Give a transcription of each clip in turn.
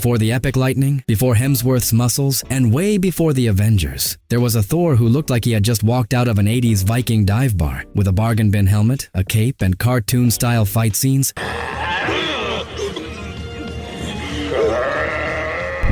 Before the epic lightning, before Hemsworth's muscles, and way before the Avengers, there was a Thor who looked like he had just walked out of an 80s Viking dive bar, with a bargain bin helmet, a cape, and cartoon-style fight scenes.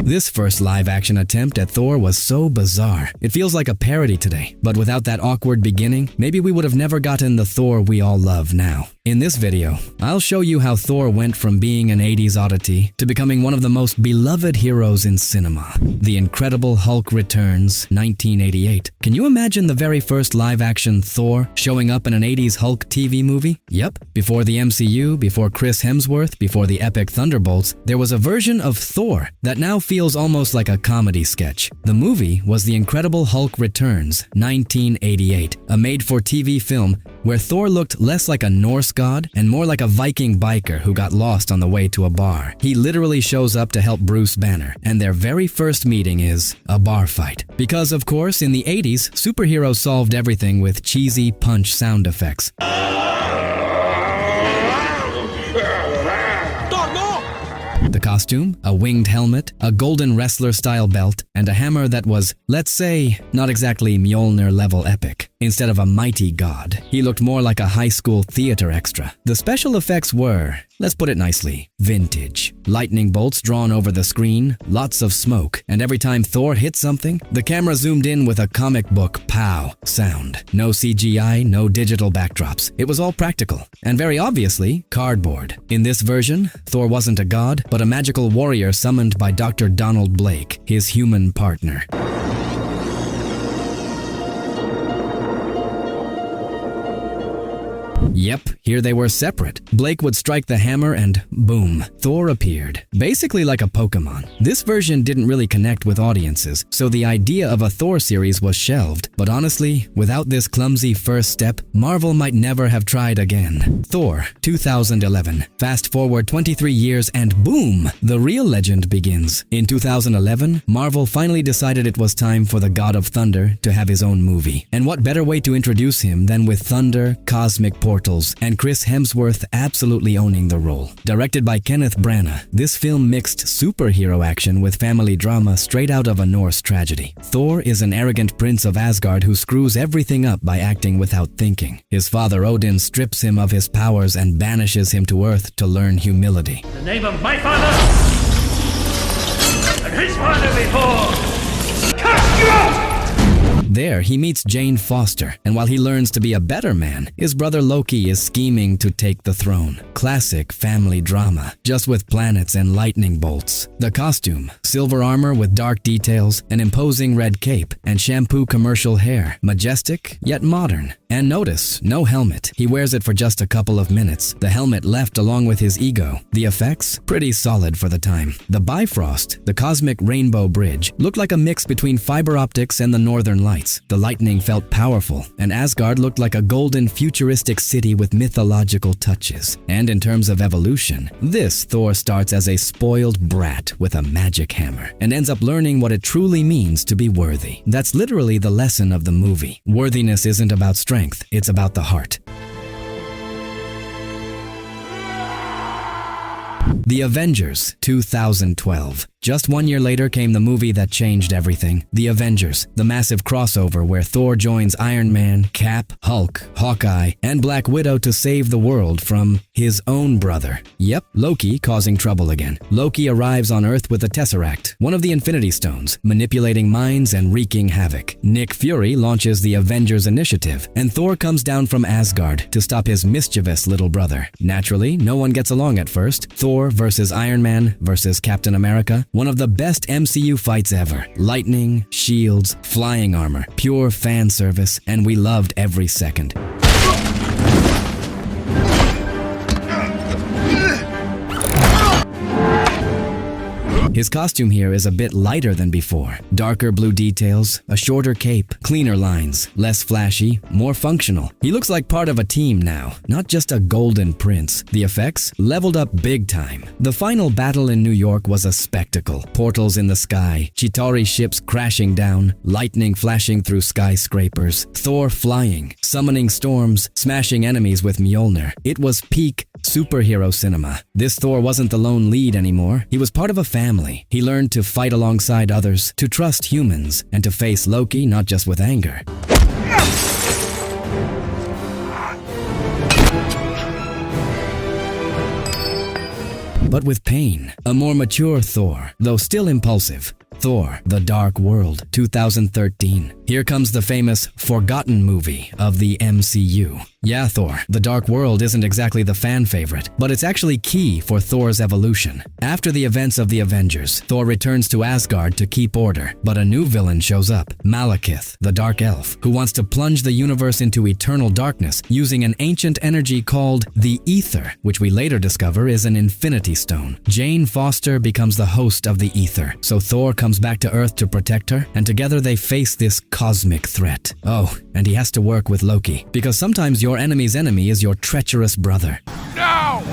This first live-action attempt at Thor was so bizarre. It feels like a parody today, but without that awkward beginning, maybe we would have never gotten the Thor we all love now. In this video, I'll show you how Thor went from being an 80s oddity to becoming one of the most beloved heroes in cinema. The Incredible Hulk returns, 1988. Can you imagine the very first live-action Thor showing up in an 80s Hulk TV movie? Yep. Before the MCU, before Chris Hemsworth, before the epic Thunderbolts, there was a version of Thor that now feels almost like a comedy sketch. The movie was The Incredible Hulk Returns, 1988, a made-for-TV film where Thor looked less like a Norse god and more like a Viking biker who got lost on the way to a bar. He literally shows up to help Bruce Banner, and their very first meeting is a bar fight. Because, of course, in the 80s, superheroes solved everything with cheesy punch sound effects. The costume, a winged helmet, a golden wrestler-style belt, and a hammer that was, let's say, not exactly Mjolnir-level epic. Instead of a mighty god, he looked more like a high school theater extra. The special effects were, let's put it nicely, vintage. Lightning bolts drawn over the screen, lots of smoke, and every time Thor hit something, the camera zoomed in with a comic book pow sound. No CGI, no digital backdrops. It was all practical, and very obviously, cardboard. In this version, Thor wasn't a god, but a magical warrior summoned by Dr. Donald Blake, his human partner. Yep, here they were separate. Blake would strike the hammer and boom, Thor appeared. Basically like a Pokemon. This version didn't really connect with audiences, so the idea of a Thor series was shelved. But honestly, without this clumsy first step, Marvel might never have tried again. Thor, 2011. Fast forward 23 years and boom, the real legend begins. In 2011, Marvel finally decided it was time for the God of Thunder to have his own movie. And what better way to introduce him than with thunder, cosmic portals, and Chris Hemsworth absolutely owning the role. Directed by Kenneth Branagh, this film mixed superhero action with family drama straight out of a Norse tragedy. Thor is an arrogant prince of Asgard who screws everything up by acting without thinking. His father Odin strips him of his powers and banishes him to Earth to learn humility. In the name of my father and his father before, cast you out! There, he meets Jane Foster, and while he learns to be a better man, his brother Loki is scheming to take the throne. Classic family drama, just with planets and lightning bolts. The costume, silver armor with dark details, an imposing red cape, and shampoo commercial hair. Majestic, yet modern. And notice, no helmet. He wears it for just a couple of minutes. The helmet left along with his ego. The effects? Pretty solid for the time. The Bifrost, the cosmic rainbow bridge, looked like a mix between fiber optics and the Northern Lights. The lightning felt powerful, and Asgard looked like a golden futuristic city with mythological touches. And in terms of evolution, this Thor starts as a spoiled brat with a magic hammer, and ends up learning what it truly means to be worthy. That's literally the lesson of the movie. Worthiness isn't about strength, it's about the heart. The Avengers, 2012. Just 1 year later came the movie that changed everything. The Avengers, the massive crossover where Thor joins Iron Man, Cap, Hulk, Hawkeye, and Black Widow to save the world from his own brother. Yep, Loki causing trouble again. Loki arrives on Earth with the Tesseract, one of the Infinity Stones, manipulating minds and wreaking havoc. Nick Fury launches the Avengers Initiative, and Thor comes down from Asgard to stop his mischievous little brother. Naturally, no one gets along at first. Thor versus Iron Man versus Captain America. One of the best MCU fights ever. Lightning, shields, flying armor, pure fan service, and we loved every second. His costume here is a bit lighter than before. Darker blue details, a shorter cape, cleaner lines, less flashy, more functional. He looks like part of a team now, not just a golden prince. The effects leveled up big time. The final battle in New York was a spectacle. Portals in the sky, Chitauri ships crashing down, lightning flashing through skyscrapers, Thor flying, summoning storms, smashing enemies with Mjolnir. It was peak superhero cinema. This Thor wasn't the lone lead anymore. He was part of a family. He learned to fight alongside others, to trust humans, and to face Loki not just with anger, but with pain. A more mature Thor, though still impulsive. Thor: The Dark World, 2013. Here comes the famous forgotten movie of the MCU. Yeah, Thor: The Dark World isn't exactly the fan favorite, but it's actually key for Thor's evolution. After the events of the Avengers, Thor returns to Asgard to keep order, but a new villain shows up, Malekith, the Dark Elf, who wants to plunge the universe into eternal darkness using an ancient energy called the Ether, which we later discover is an Infinity Stone. Jane Foster becomes the host of the Ether, so Thor comes back to Earth to protect her, and together they face this cosmic threat. Oh, and he has to work with Loki, because sometimes your enemy's enemy is your treacherous brother. No!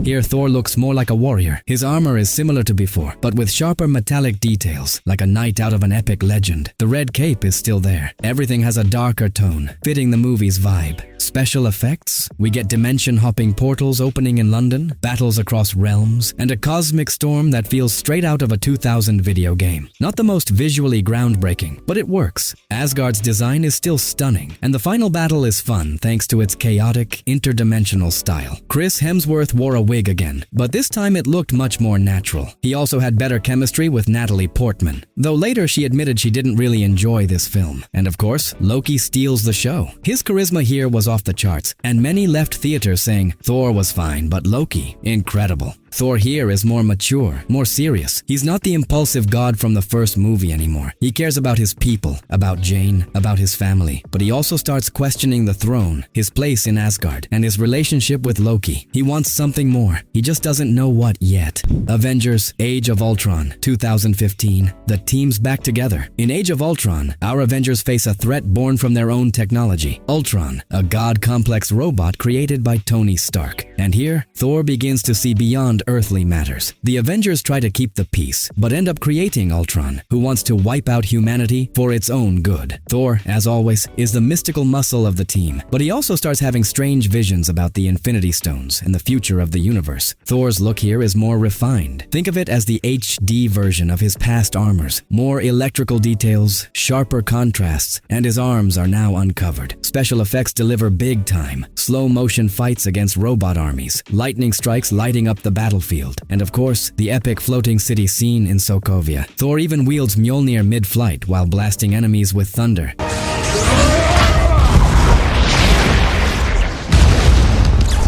Here, Thor looks more like a warrior. His armor is similar to before, but with sharper metallic details, like a knight out of an epic legend. The red cape is still there. Everything has a darker tone, fitting the movie's vibe. Special effects? We get dimension-hopping portals opening in London, battles across realms, and a cosmic storm that feels straight out of a 2000 video game. Not the most visually groundbreaking, but it works. Asgard's design is still stunning, and the final battle is fun thanks to its chaotic, interdimensional style. Chris Hemsworth wore a wig again, but this time it looked much more natural. He also had better chemistry with Natalie Portman, though later she admitted she didn't really enjoy this film. And of course, Loki steals the show. His charisma here was off the charts, and many left theaters saying Thor was fine, but Loki, incredible. Thor here is more mature, more serious. He's not the impulsive god from the first movie anymore. He cares about his people, about Jane, about his family, but he also starts questioning the throne, his place in Asgard, and his relationship with Loki. He wants something more. He just doesn't know what yet. Avengers: Age of Ultron, 2015. The team's back together. In Age of Ultron, our Avengers face a threat born from their own technology, Ultron, a god-complex robot created by Tony Stark. And here, Thor begins to see beyond earthly matters. The Avengers try to keep the peace, but end up creating Ultron, who wants to wipe out humanity for its own good. Thor, as always, is the mystical muscle of the team, but he also starts having strange visions about the Infinity Stones and the future of the universe. Thor's look here is more refined. Think of it as the HD version of his past armors. More electrical details, sharper contrasts, and his arms are now uncovered. Special effects deliver big time. Slow motion fights against robot armies, lightning strikes lighting up the battlefield, and of course, the epic floating city scene in Sokovia. Thor even wields Mjolnir mid-flight while blasting enemies with thunder.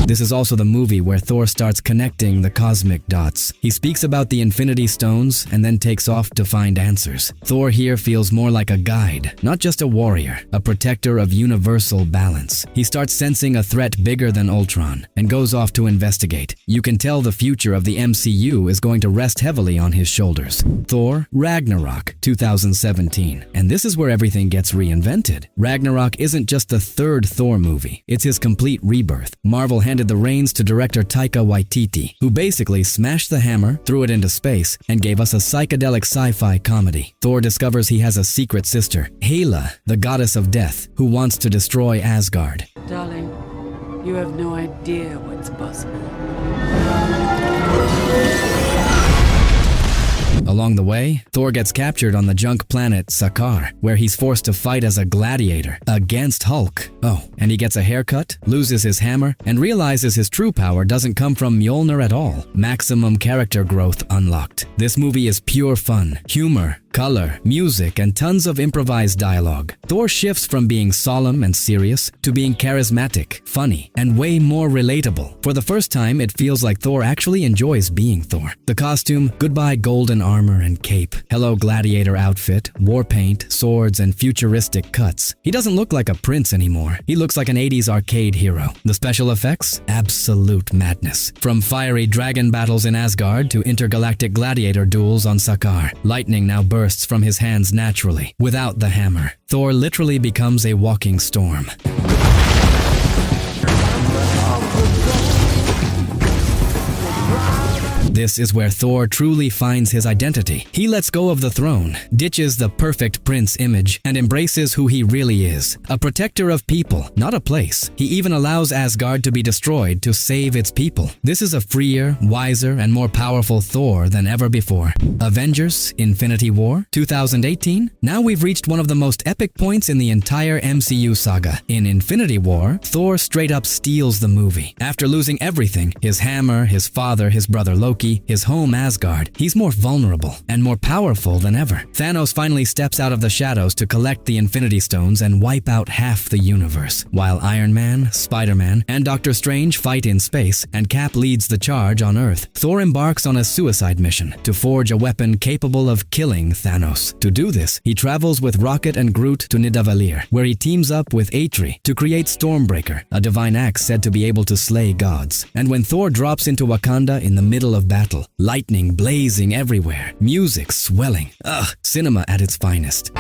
This is also the movie where Thor starts connecting the cosmic dots. He speaks about the Infinity Stones and then takes off to find answers. Thor here feels more like a guide, not just a warrior, a protector of universal balance. He starts sensing a threat bigger than Ultron and goes off to investigate. You can tell the future of the MCU is going to rest heavily on his shoulders. Thor Ragnarok, 2017. And this is where everything gets reinvented. Ragnarok isn't just the third Thor movie, it's his complete rebirth. Marvel handed the reins to director Taika Waititi, who basically smashed the hammer, threw it into space, and gave us a psychedelic sci-fi comedy. Thor discovers he has a secret sister, Hela, the goddess of death, who wants to destroy Asgard. Darling, you have no idea what's possible. Along the way, Thor gets captured on the junk planet Sakaar, where he's forced to fight as a gladiator against Hulk. Oh, and he gets a haircut, loses his hammer, and realizes his true power doesn't come from Mjolnir at all. Maximum character growth unlocked. This movie is pure fun, humor, color, music, and tons of improvised dialogue. Thor shifts from being solemn and serious to being charismatic, funny, and way more relatable. For the first time, it feels like Thor actually enjoys being Thor. The costume, goodbye golden armor and cape, hello gladiator outfit, war paint, swords, and futuristic cuts. He doesn't look like a prince anymore. He looks like an 80s arcade hero. The special effects? Absolute madness. From fiery dragon battles in Asgard to intergalactic gladiator duels on Sakaar, lightning now bursts from his hands naturally, without the hammer. Thor literally becomes a walking storm. This is where Thor truly finds his identity. He lets go of the throne, ditches the perfect prince image, and embraces who he really is. A protector of people, not a place. He even allows Asgard to be destroyed to save its people. This is a freer, wiser, and more powerful Thor than ever before. Avengers: Infinity War, 2018? Now we've reached one of the most epic points in the entire MCU saga. In Infinity War, Thor straight up steals the movie. After losing everything, his hammer, his father, his brother Loki, his home Asgard, he's more vulnerable and more powerful than ever. Thanos finally steps out of the shadows to collect the Infinity Stones and wipe out half the universe. While Iron Man, Spider-Man, and Doctor Strange fight in space, and Cap leads the charge on Earth, Thor embarks on a suicide mission to forge a weapon capable of killing Thanos. To do this, he travels with Rocket and Groot to Nidavellir, where he teams up with Atri to create Stormbreaker, a divine axe said to be able to slay gods. And when Thor drops into Wakanda in the middle of battle, lightning blazing everywhere, music swelling. Cinema at its finest.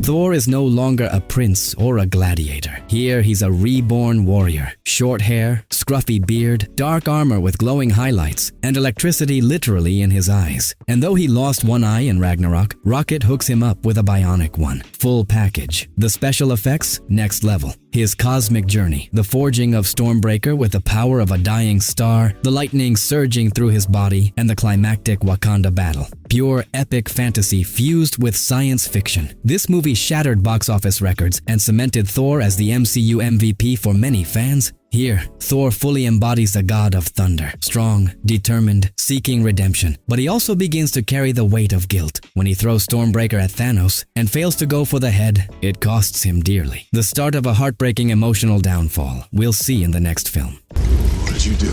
Thor is no longer a prince or a gladiator. Here he's a reborn warrior. Short hair, scruffy beard, dark armor with glowing highlights, and electricity literally in his eyes. And though he lost one eye in Ragnarok, Rocket hooks him up with a bionic one. Full package. The special effects, next level. His cosmic journey, the forging of Stormbreaker with the power of a dying star, the lightning surging through his body, and the climactic Wakanda battle. Pure epic fantasy fused with science fiction. This movie shattered box office records and cemented Thor as the MCU MVP for many fans. Here, Thor fully embodies the god of thunder, strong, determined, seeking redemption. But he also begins to carry the weight of guilt. When he throws Stormbreaker at Thanos and fails to go for the head, it costs him dearly. The start of a heartbreaking emotional downfall we'll see in the next film. What did you do?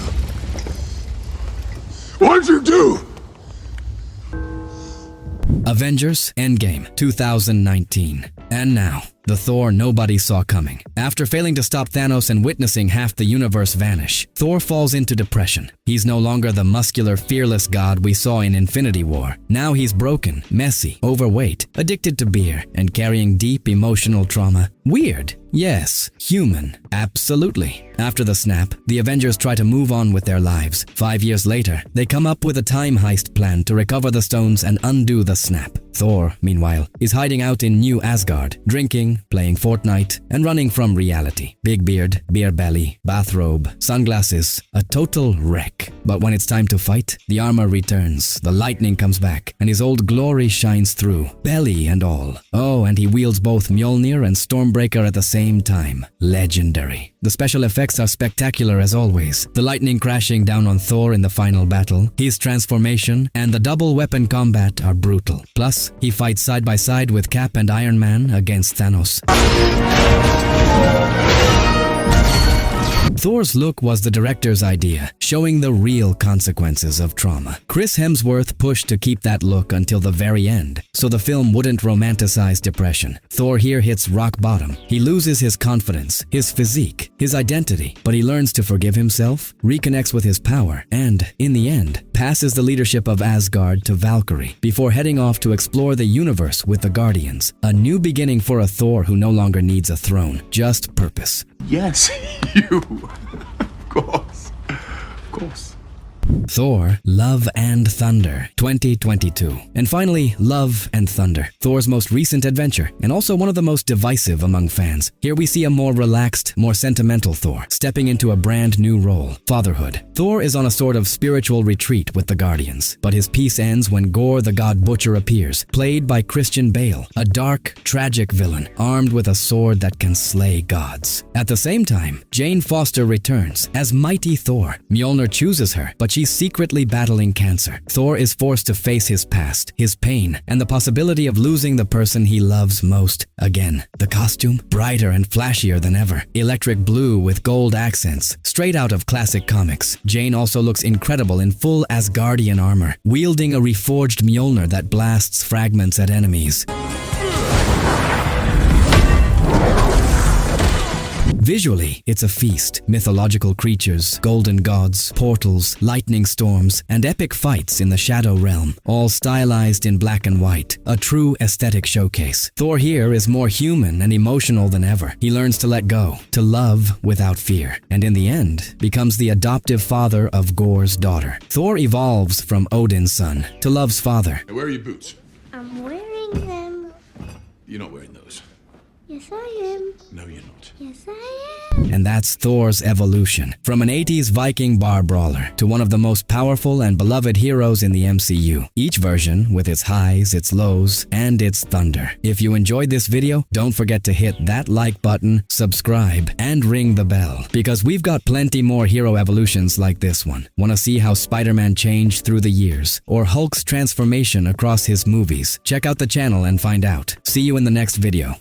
What did you do? Avengers: Endgame, 2019. And now, the Thor nobody saw coming. After failing to stop Thanos and witnessing half the universe vanish, Thor falls into depression. He's no longer the muscular, fearless god we saw in Infinity War. Now he's broken, messy, overweight, addicted to beer, and carrying deep emotional trauma. Weird. Yes. Human. Absolutely. After the snap, the Avengers try to move on with their lives. 5 years later, they come up with a time heist plan to recover the stones and undo the snap. Thor, meanwhile, is hiding out in New Asgard, drinking, playing Fortnite, and running from reality. Big beard, beer belly, bathrobe, sunglasses, a total wreck. But when it's time to fight, the armor returns, the lightning comes back, and his old glory shines through, belly and all. Oh, and he wields both Mjolnir and Stormbreaker at the same time. Legendary. The special effects are spectacular as always. The lightning crashing down on Thor in the final battle, his transformation, and the double weapon combat are brutal. Plus, he fights side by side with Cap and Iron Man against Thanos. Thor's look was the director's idea, showing the real consequences of trauma. Chris Hemsworth pushed to keep that look until the very end, so the film wouldn't romanticize depression. Thor here hits rock bottom. He loses his confidence, his physique, his identity, but he learns to forgive himself, reconnects with his power, and, in the end, passes the leadership of Asgard to Valkyrie before heading off to explore the universe with the Guardians. A new beginning for a Thor who no longer needs a throne, just purpose. Yes, you. Of course. Of course. Thor: Love and Thunder, 2022. And finally, Love and Thunder, Thor's most recent adventure, and also one of the most divisive among fans. Here we see a more relaxed, more sentimental Thor, stepping into a brand new role, fatherhood. Thor is on a sort of spiritual retreat with the Guardians, but his peace ends when Gore the God Butcher appears, played by Christian Bale, a dark, tragic villain, armed with a sword that can slay gods. At the same time, Jane Foster returns as mighty Thor. Mjolnir chooses her, but she's secretly battling cancer. Thor is forced to face his past, his pain, and the possibility of losing the person he loves most. Again, the costume, brighter and flashier than ever. Electric blue with gold accents, straight out of classic comics. Jane also looks incredible in full Asgardian armor, wielding a reforged Mjolnir that blasts fragments at enemies. Visually, it's a feast. Mythological creatures, golden gods, portals, lightning storms, and epic fights in the Shadow Realm, all stylized in black and white. A true aesthetic showcase. Thor here is more human and emotional than ever. He learns to let go, to love without fear, and in the end, becomes the adoptive father of Gor's daughter. Thor evolves from Odin's son to Love's father. Now, where are your boots? I'm wearing them. You're not wearing those. Yes, I am. No, you're not. Yes, I am. And that's Thor's evolution. From an 80s Viking bar brawler to one of the most powerful and beloved heroes in the MCU. Each version with its highs, its lows, and its thunder. If you enjoyed this video, don't forget to hit that like button, subscribe, and ring the bell. Because we've got plenty more hero evolutions like this one. Want to see how Spider-Man changed through the years? Or Hulk's transformation across his movies? Check out the channel and find out. See you in the next video.